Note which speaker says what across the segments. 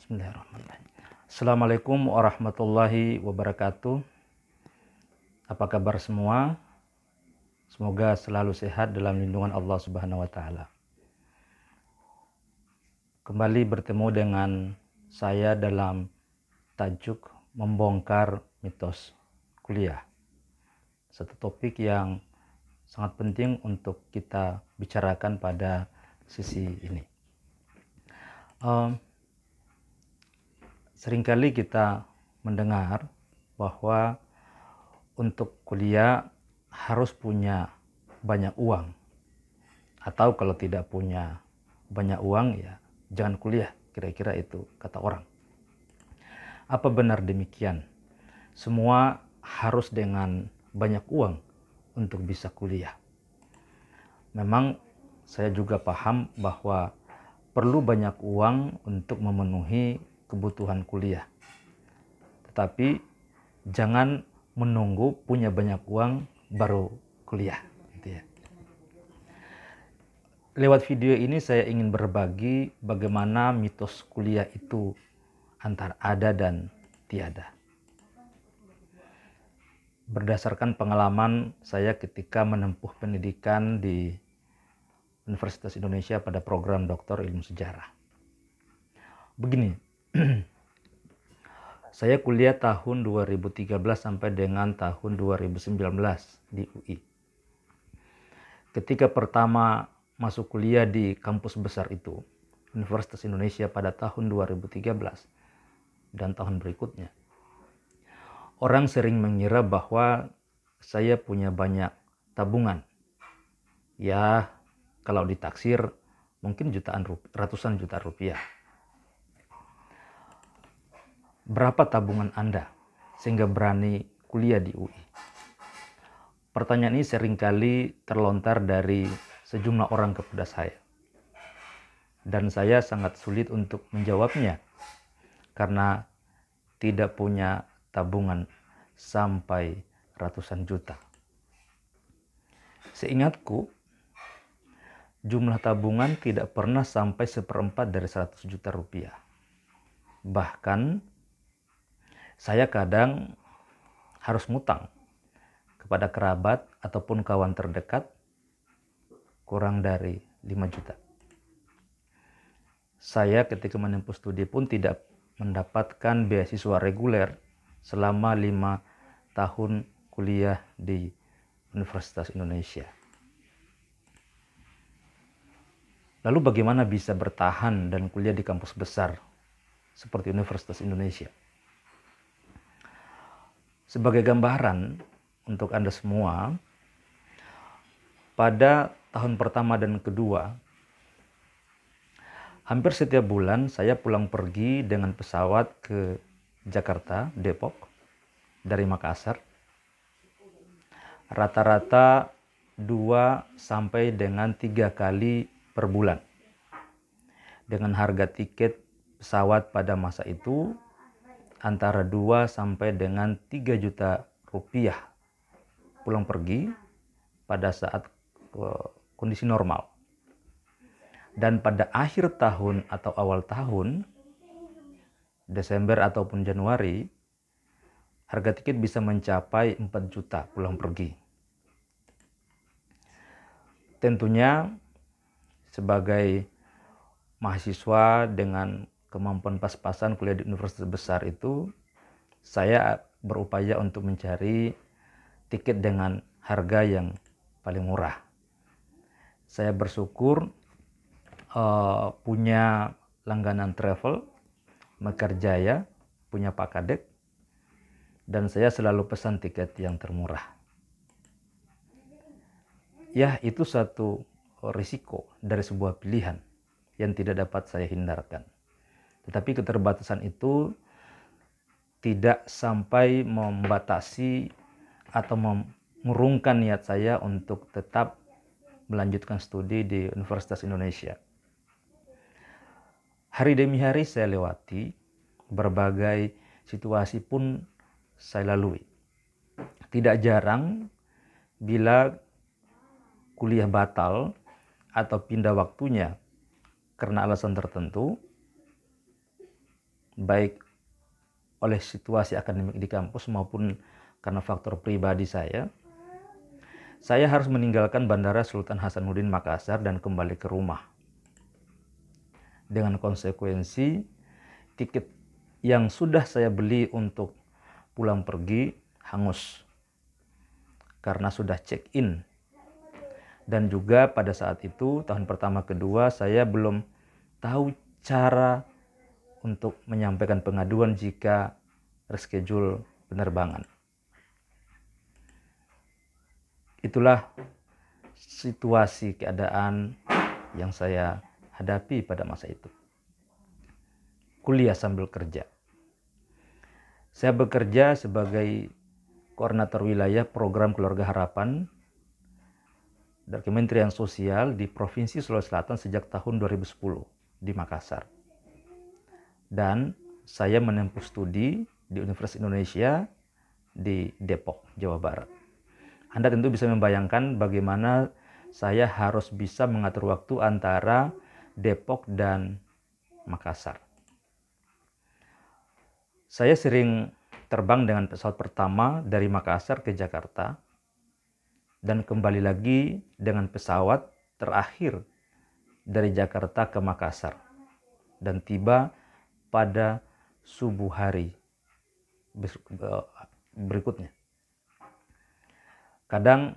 Speaker 1: Bismillahirrahmanirrahim. Assalamualaikum warahmatullahi wabarakatuh. Apa kabar semua? Semoga selalu sehat dalam lindungan Allah Subhanahu wa taala. Kembali bertemu dengan saya dalam tajuk membongkar mitos kuliah. Satu topik yang sangat penting untuk kita bicarakan pada sisi ini. Seringkali kita mendengar bahwa untuk kuliah harus punya banyak uang, atau kalau tidak punya banyak uang ya jangan kuliah, kira-kira itu kata orang. Apa benar demikian? Semua harus dengan banyak uang untuk bisa kuliah? Memang saya juga paham bahwa perlu banyak uang untuk memenuhi kebutuhan kuliah. Tetapi jangan menunggu punya banyak uang baru kuliah, gitu ya. Lewat video ini saya ingin berbagi bagaimana mitos kuliah itu antara ada dan tiada. Berdasarkan pengalaman saya ketika menempuh pendidikan di Universitas Indonesia pada program Doktor Ilmu Sejarah. Begini, saya kuliah tahun 2013 sampai dengan tahun 2019 di UI. Ketika pertama masuk kuliah di kampus besar itu, Universitas Indonesia pada tahun 2013 dan tahun berikutnya, orang sering mengira bahwa saya punya banyak tabungan. Ya, kalau ditaksir mungkin ratusan juta rupiah. Berapa tabungan Anda sehingga berani kuliah di UI? Pertanyaan ini seringkali terlontar dari sejumlah orang kepada saya. Dan saya sangat sulit untuk menjawabnya karena tidak punya tabungan sampai ratusan juta. Seingatku, jumlah tabungan tidak pernah sampai 1/4 dari 100 juta rupiah. Bahkan saya kadang harus ngutang kepada kerabat ataupun kawan terdekat kurang dari 5 juta. Saya ketika menempuh studi pun tidak mendapatkan beasiswa reguler selama 5 tahun kuliah di Universitas Indonesia. Lalu bagaimana bisa bertahan dan kuliah di kampus besar seperti Universitas Indonesia? Sebagai gambaran untuk Anda semua, pada tahun pertama dan kedua, hampir setiap bulan saya pulang pergi dengan pesawat ke Jakarta, Depok, dari Makassar. Rata-rata 2 sampai dengan 3 kali per bulan. Dengan harga tiket pesawat pada masa itu antara 2 sampai dengan 3 juta rupiah pulang pergi pada saat kondisi normal. Dan pada akhir tahun atau awal tahun, Desember ataupun Januari, harga tiket bisa mencapai 4 juta pulang pergi. Tentunya sebagai mahasiswa dengan kemampuan pas-pasan kuliah di universitas besar itu, saya berupaya untuk mencari tiket dengan harga yang paling murah. Saya bersyukur punya langganan travel, Mekarjaya, punya Pak Kadek, dan saya selalu pesan tiket yang termurah. Ya, itu satu risiko dari sebuah pilihan yang tidak dapat saya hindarkan. Tetapi keterbatasan itu tidak sampai membatasi atau mengurungkan niat saya untuk tetap melanjutkan studi di Universitas Indonesia. Hari demi hari saya lewati, berbagai situasi pun saya lalui. Tidak jarang bila kuliah batal atau pindah waktunya karena alasan tertentu, baik oleh situasi akademik di kampus maupun karena faktor pribadi saya harus meninggalkan Bandara Sultan Hasanuddin Makassar dan kembali ke rumah. Dengan konsekuensi, tiket yang sudah saya beli untuk pulang pergi hangus karena sudah check-in. Dan juga pada saat itu, tahun pertama kedua, saya belum tahu cara untuk menyampaikan pengaduan jika reschedule penerbangan. Itulah situasi keadaan yang saya hadapi pada masa itu. Kuliah sambil kerja. Saya bekerja sebagai koordinator wilayah program Keluarga Harapan dari Kementerian Sosial di Provinsi Sulawesi Selatan sejak tahun 2010 di Makassar. Dan saya menempuh studi di Universitas Indonesia di Depok, Jawa Barat. Anda tentu bisa membayangkan bagaimana saya harus bisa mengatur waktu antara Depok dan Makassar. Saya sering terbang dengan pesawat pertama dari Makassar ke Jakarta dan kembali lagi dengan pesawat terakhir dari Jakarta ke Makassar dan tiba pada subuh hari berikutnya. Kadang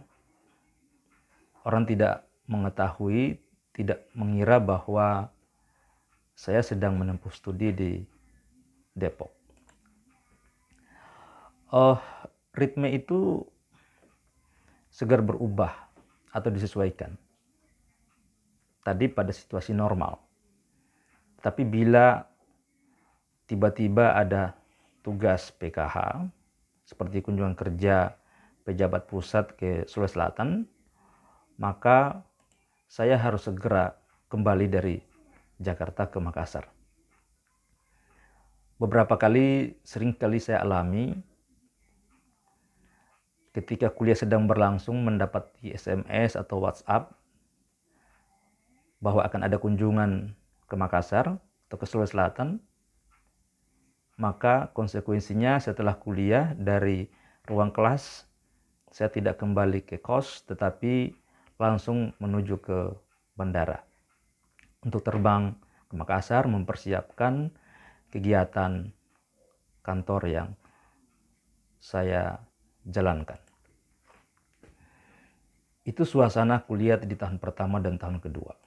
Speaker 1: orang tidak mengetahui, tidak mengira bahwa saya sedang menempuh studi di Depok. Ritme itu segar berubah atau disesuaikan. Tadi pada situasi normal. Tapi bila tiba-tiba ada tugas PKH, seperti kunjungan kerja pejabat pusat ke Sulawesi Selatan, maka saya harus segera kembali dari Jakarta ke Makassar. Sering kali saya alami ketika kuliah sedang berlangsung mendapat SMS atau WhatsApp bahwa akan ada kunjungan ke Makassar atau ke Sulawesi Selatan, maka konsekuensinya setelah kuliah dari ruang kelas, saya tidak kembali ke kos tetapi langsung menuju ke bandara untuk terbang ke Makassar mempersiapkan kegiatan kantor yang saya jalankan. Itu suasana kuliah di tahun pertama dan tahun kedua.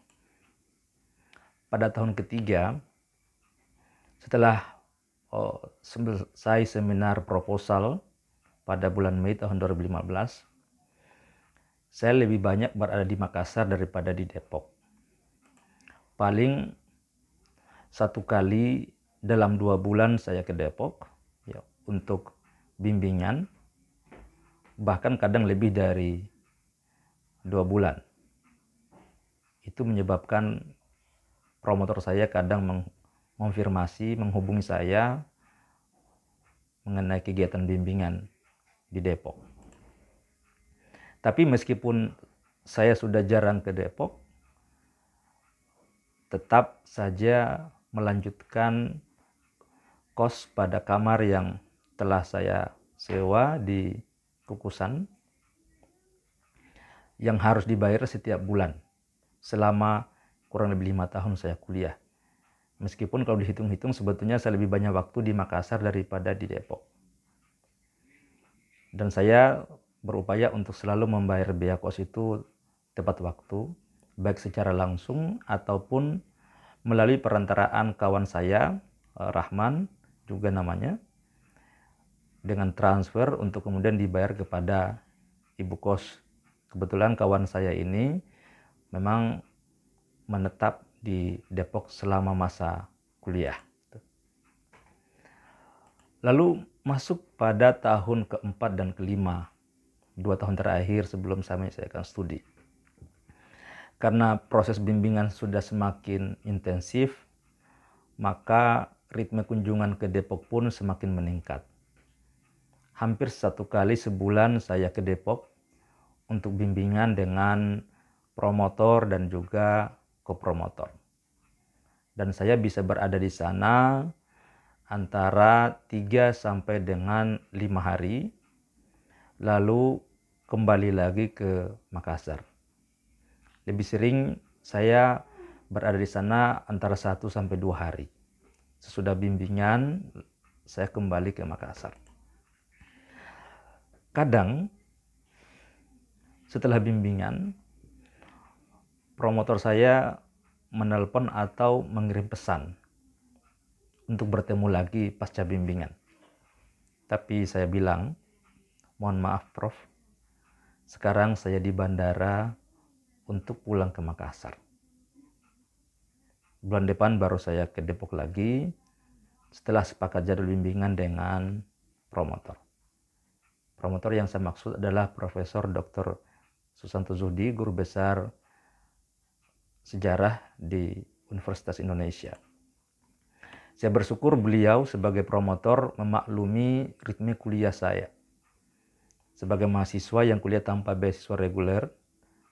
Speaker 1: Pada tahun ketiga, setelah selesai seminar proposal pada bulan Mei tahun 2015, saya lebih banyak berada di Makassar daripada di Depok. Paling 1 kali dalam 2 bulan saya ke Depok ya, untuk bimbingan, bahkan kadang lebih dari 2 bulan. Itu menyebabkan promotor saya kadang menghubungi saya mengenai kegiatan bimbingan di Depok. Tapi meskipun saya sudah jarang ke Depok, tetap saja melanjutkan kos pada kamar yang telah saya sewa di Kukusan yang harus dibayar setiap bulan selama kurang lebih 5 tahun saya kuliah. Meskipun kalau dihitung-hitung sebetulnya saya lebih banyak waktu di Makassar daripada di Depok. Dan saya berupaya untuk selalu membayar biaya kos itu tepat waktu, baik secara langsung ataupun melalui perantaraan kawan saya, Rahman juga namanya, dengan transfer untuk kemudian dibayar kepada ibu kos. Kebetulan kawan saya ini memang menetap di Depok selama masa kuliah. Lalu masuk pada tahun keempat dan kelima, 2 tahun terakhir sebelum saya menyelesaikan studi. Karena proses bimbingan sudah semakin intensif, maka ritme kunjungan ke Depok pun semakin meningkat. Hampir 1 kali sebulan saya ke Depok untuk bimbingan dengan promotor dan juga kopromotor. Dan saya bisa berada di sana antara 3 sampai dengan 5 hari, lalu kembali lagi ke Makassar. Lebih sering saya berada di sana antara 1 sampai 2 hari. Sesudah bimbingan, saya kembali ke Makassar. Kadang setelah bimbingan, promotor saya menelpon atau mengirim pesan untuk bertemu lagi pasca bimbingan. Tapi saya bilang, mohon maaf Prof, sekarang saya di bandara untuk pulang ke Makassar. Bulan depan baru saya ke Depok lagi setelah sepakat jadwal bimbingan dengan promotor. Promotor yang saya maksud adalah Profesor Dr. Susanto Zuhdi, guru besar sejarah di Universitas Indonesia. Saya bersyukur beliau sebagai promotor memaklumi ritme kuliah saya sebagai mahasiswa yang kuliah tanpa beasiswa reguler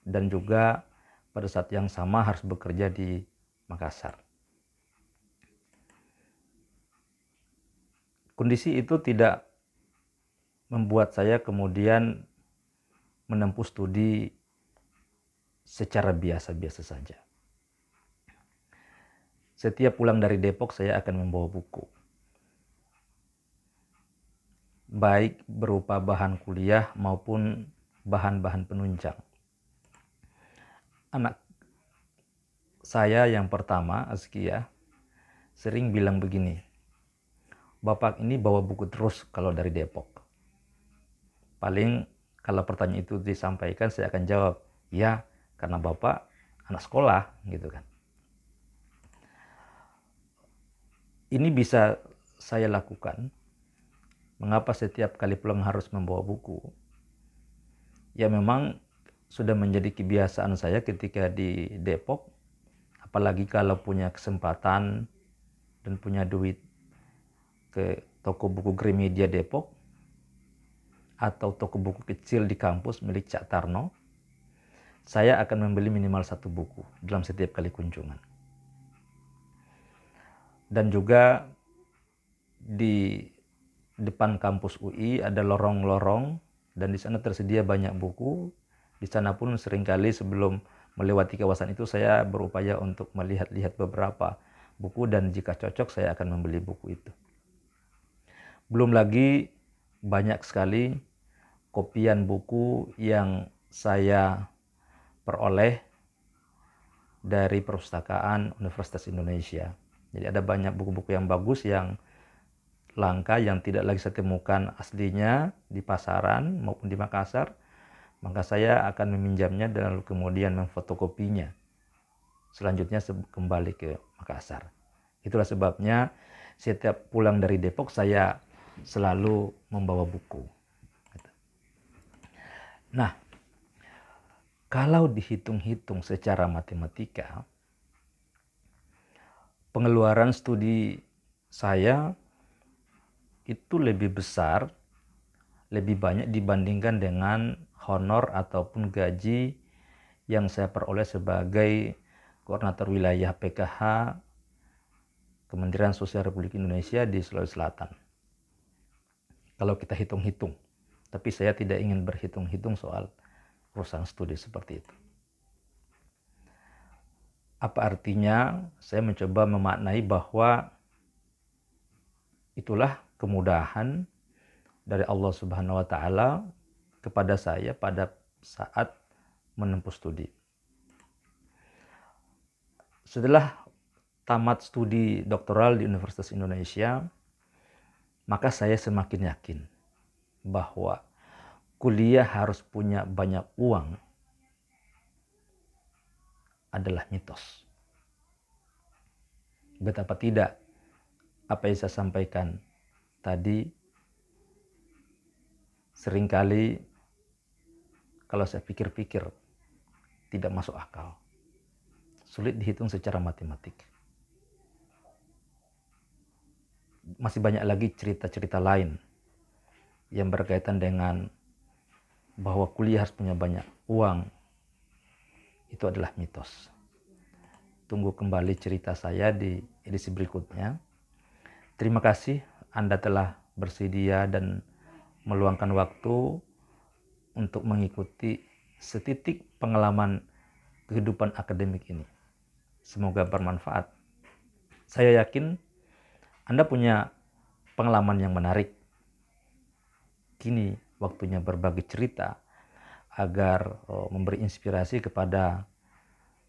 Speaker 1: dan juga pada saat yang sama harus bekerja di Makassar. Kondisi itu tidak membuat saya kemudian menempuh studi secara biasa-biasa saja. Setiap pulang dari Depok saya akan membawa buku. Baik berupa bahan kuliah maupun bahan-bahan penunjang. Anak saya yang pertama, Azkia, sering bilang begini, Bapak ini bawa buku terus kalau dari Depok. Paling kalau pertanyaan itu disampaikan saya akan jawab, ya karena Bapak anak sekolah gitu kan. Ini bisa saya lakukan. Mengapa setiap kali pulang harus membawa buku? Ya memang sudah menjadi kebiasaan saya ketika di Depok. Apalagi kalau punya kesempatan dan punya duit ke toko buku Gramedia Depok atau toko buku kecil di kampus milik Cak Tarno, saya akan membeli minimal 1 buku dalam setiap kali kunjungan. Dan juga di depan kampus UI ada lorong-lorong dan di sana tersedia banyak buku. Di sana pun seringkali sebelum melewati kawasan itu saya berupaya untuk melihat-lihat beberapa buku dan jika cocok saya akan membeli buku itu. Belum lagi banyak sekali kopian buku yang saya peroleh dari perpustakaan Universitas Indonesia. Jadi ada banyak buku-buku yang bagus yang langka yang tidak lagi saya temukan aslinya di pasaran maupun di Makassar, maka saya akan meminjamnya dan lalu kemudian memfotokopinya. Selanjutnya kembali ke Makassar. Itulah sebabnya setiap pulang dari Depok saya selalu membawa buku. Nah, kalau dihitung-hitung secara matematika, pengeluaran studi saya itu lebih besar, lebih banyak dibandingkan dengan honor ataupun gaji yang saya peroleh sebagai koordinator wilayah PKH Kementerian Sosial Republik Indonesia di Sulawesi Selatan. Kalau kita hitung-hitung, tapi saya tidak ingin berhitung-hitung soal urusan studi seperti itu. Apa artinya? Saya mencoba memaknai bahwa itulah kemudahan dari Allah Subhanahu wa taala kepada saya pada saat menempuh studi. Setelah tamat studi doktoral di Universitas Indonesia, maka saya semakin yakin bahwa kuliah harus punya banyak uang adalah mitos. Betapa tidak apa yang saya sampaikan tadi seringkali kalau saya pikir-pikir tidak masuk akal. Sulit dihitung secara matematik. Masih banyak lagi cerita-cerita lain yang berkaitan dengan bahwa kuliah harus punya banyak uang. Itu adalah mitos. Tunggu kembali cerita saya di edisi berikutnya. Terima kasih Anda telah bersedia dan meluangkan waktu untuk mengikuti setitik pengalaman kehidupan akademik ini. Semoga bermanfaat. Saya yakin Anda punya pengalaman yang menarik. Kini waktunya berbagi cerita agar memberi inspirasi kepada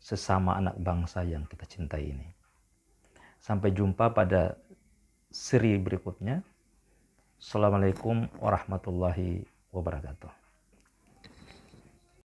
Speaker 1: sesama anak bangsa yang kita cintai ini. Sampai jumpa pada seri berikutnya. Assalamualaikum warahmatullahi wabarakatuh.